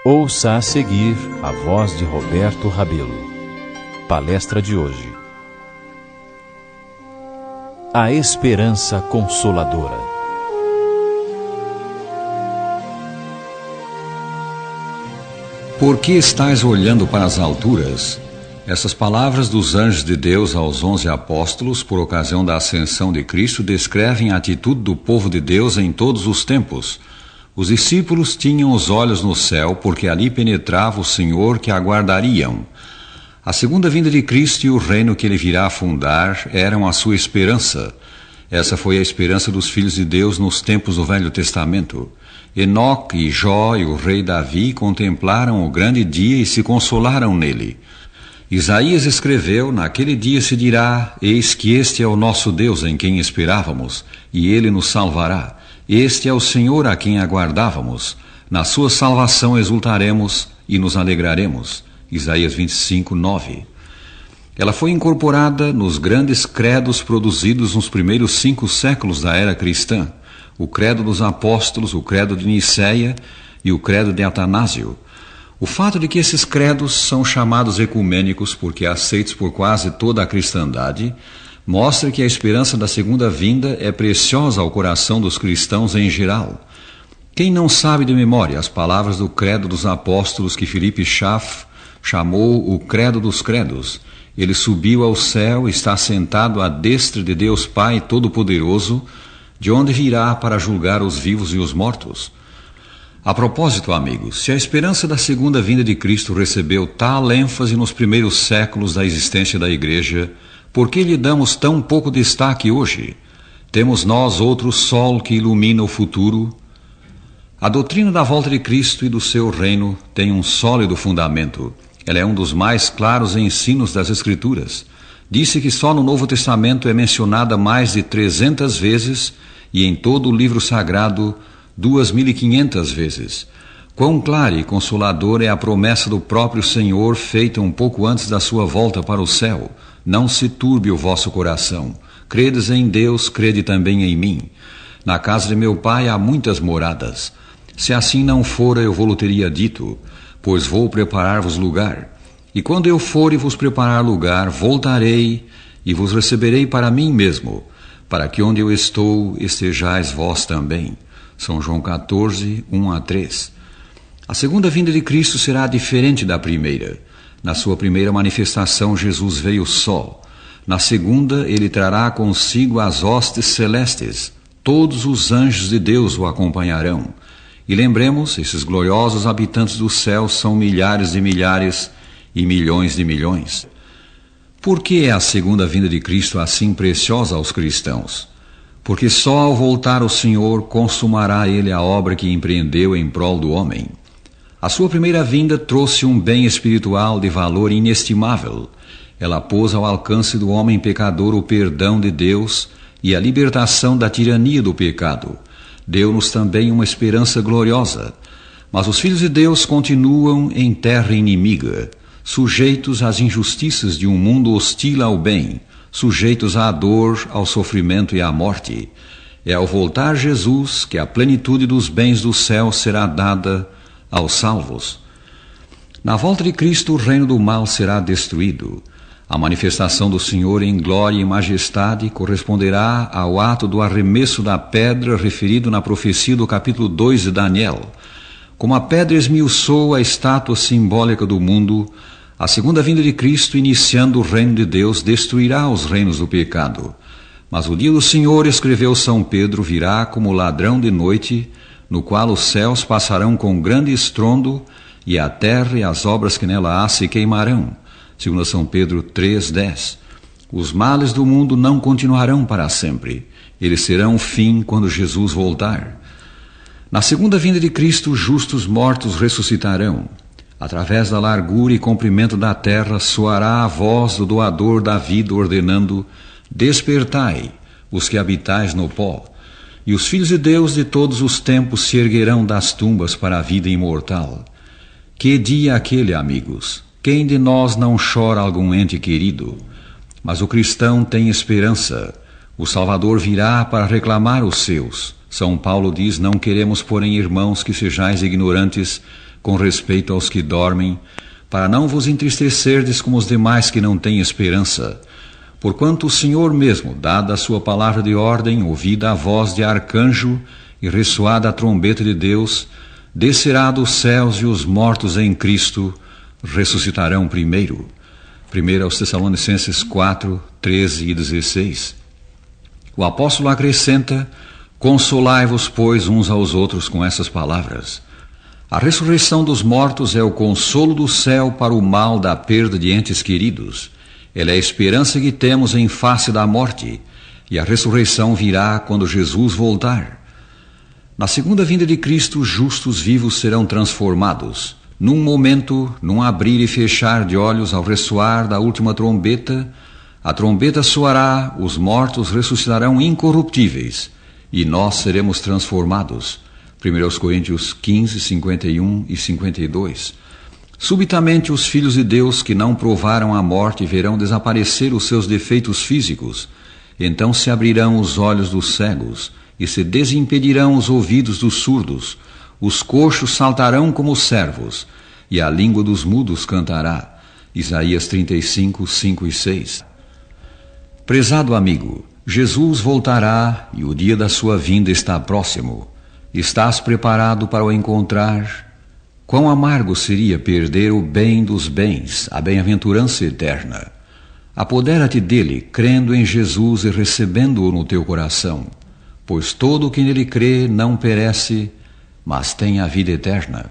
Ouça a seguir a voz de Roberto Rabelo. Palestra de hoje: A Esperança Consoladora. Por que estais olhando para as alturas? Essas palavras dos anjos de Deus aos 11 apóstolos, por ocasião da ascensão de Cristo, descrevem a atitude do povo de Deus em todos os tempos. Os discípulos tinham os olhos no céu, porque ali penetrava o Senhor que aguardariam. A segunda vinda de Cristo e o reino que ele virá a fundar eram a sua esperança. Essa foi a esperança dos filhos de Deus nos tempos do Velho Testamento. Enoque e Jó e o rei Davi contemplaram o grande dia e se consolaram nele. Isaías escreveu: naquele dia se dirá: eis que este é o nosso Deus em quem esperávamos, e ele nos salvará. Este é o Senhor a quem aguardávamos. Na sua salvação exultaremos e nos alegraremos. Isaías 25, 9. Ela foi incorporada nos grandes credos produzidos nos primeiros 5 séculos da era cristã: o credo dos apóstolos, o credo de Nicéia e o credo de Atanásio. O fato de que esses credos são chamados ecumênicos porque aceitos por quase toda a cristandade mostra que a esperança da segunda vinda é preciosa ao coração dos cristãos em geral. Quem não sabe de memória as palavras do credo dos apóstolos que Philippe Schaff chamou o credo dos credos? Ele subiu ao céu e está sentado à destra de Deus Pai Todo-Poderoso, de onde virá para julgar os vivos e os mortos. A propósito, amigos, se a esperança da segunda vinda de Cristo recebeu tal ênfase nos primeiros séculos da existência da Igreja, por que lhe damos tão pouco destaque hoje? Temos nós outro sol que ilumina o futuro? A doutrina da volta de Cristo e do seu reino tem um sólido fundamento. Ela é um dos mais claros ensinos das Escrituras. Disse que só no Novo Testamento é mencionada mais de 300 vezes e em todo o livro sagrado 2.500 vezes. Quão clara e consoladora é a promessa do próprio Senhor feita um pouco antes da sua volta para o céu: não se turbe o vosso coração. Credes em Deus, crede também em mim. Na casa de meu pai há muitas moradas. Se assim não fora, eu vou-lo teria dito, pois vou preparar-vos lugar. E quando eu for e vos preparar lugar, voltarei e vos receberei para mim mesmo, para que onde eu estou estejais vós também. São João 14, 1-3. A segunda vinda de Cristo será diferente da primeira. Na sua primeira manifestação, Jesus veio só. Na segunda, ele trará consigo as hostes celestes. Todos os anjos de Deus o acompanharão. E lembremos, esses gloriosos habitantes do céu são milhares de milhares e milhões de milhões. Por que é a segunda vinda de Cristo assim preciosa aos cristãos? Porque só ao voltar o Senhor consumará ele a obra que empreendeu em prol do homem. A sua primeira vinda trouxe um bem espiritual de valor inestimável. Ela pôs ao alcance do homem pecador o perdão de Deus e a libertação da tirania do pecado. Deu-nos também uma esperança gloriosa. Mas os filhos de Deus continuam em terra inimiga, sujeitos às injustiças de um mundo hostil ao bem, sujeitos à dor, ao sofrimento e à morte. É ao voltar Jesus que a plenitude dos bens do céu será dada aos salvos. Na volta de Cristo, o reino do mal será destruído. A manifestação do Senhor em glória e majestade corresponderá ao ato do arremesso da pedra referido na profecia do capítulo 2 de Daniel. Como a pedra esmiuçou a estátua simbólica do mundo, a segunda vinda de Cristo, iniciando o reino de Deus, destruirá os reinos do pecado. Mas o dia do Senhor, escreveu São Pedro, virá como ladrão de noite, no qual os céus passarão com grande estrondo, e a terra e as obras que nela há se queimarão. 2 São Pedro 3:10. Os males do mundo não continuarão para sempre. Eles serão fim quando Jesus voltar. Na segunda vinda de Cristo, justos mortos ressuscitarão. Através da largura e comprimento da terra soará a voz do doador da vida, ordenando: despertai, os que habitais no pó. E os filhos de Deus de todos os tempos se erguerão das tumbas para a vida imortal. Que dia aquele, amigos! Quem de nós não chora algum ente querido? Mas o cristão tem esperança. O Salvador virá para reclamar os seus. São Paulo diz: não queremos, porém, irmãos, que sejais ignorantes com respeito aos que dormem, para não vos entristecerdes como os demais que não têm esperança. Porquanto o Senhor mesmo, dada a sua palavra de ordem, ouvida a voz de arcanjo e ressoada a trombeta de Deus, descerá dos céus e os mortos em Cristo ressuscitarão primeiro. 1 aos Tessalonicenses 4, 13 e 16. O apóstolo acrescenta: consolai-vos, pois, uns aos outros com essas palavras. A ressurreição dos mortos é o consolo do céu para o mal da perda de entes queridos. Ela é a esperança que temos em face da morte, e a ressurreição virá quando Jesus voltar. Na segunda vinda de Cristo, os justos vivos serão transformados. Num momento, num abrir e fechar de olhos ao ressoar da última trombeta, a trombeta soará, os mortos ressuscitarão incorruptíveis, e nós seremos transformados. 1 Coríntios 15, 51 e 52. Subitamente os filhos de Deus que não provaram a morte verão desaparecer os seus defeitos físicos. Então se abrirão os olhos dos cegos e se desimpedirão os ouvidos dos surdos. Os coxos saltarão como servos e a língua dos mudos cantará. Isaías 35, 5 e 6. Prezado amigo, Jesus voltará e o dia da sua vinda está próximo. Estás preparado para o encontrar? Quão amargo seria perder o bem dos bens, a bem-aventurança eterna. Apodera-te dele, crendo em Jesus e recebendo-o no teu coração, pois todo o que nele crê não perece, mas tem a vida eterna.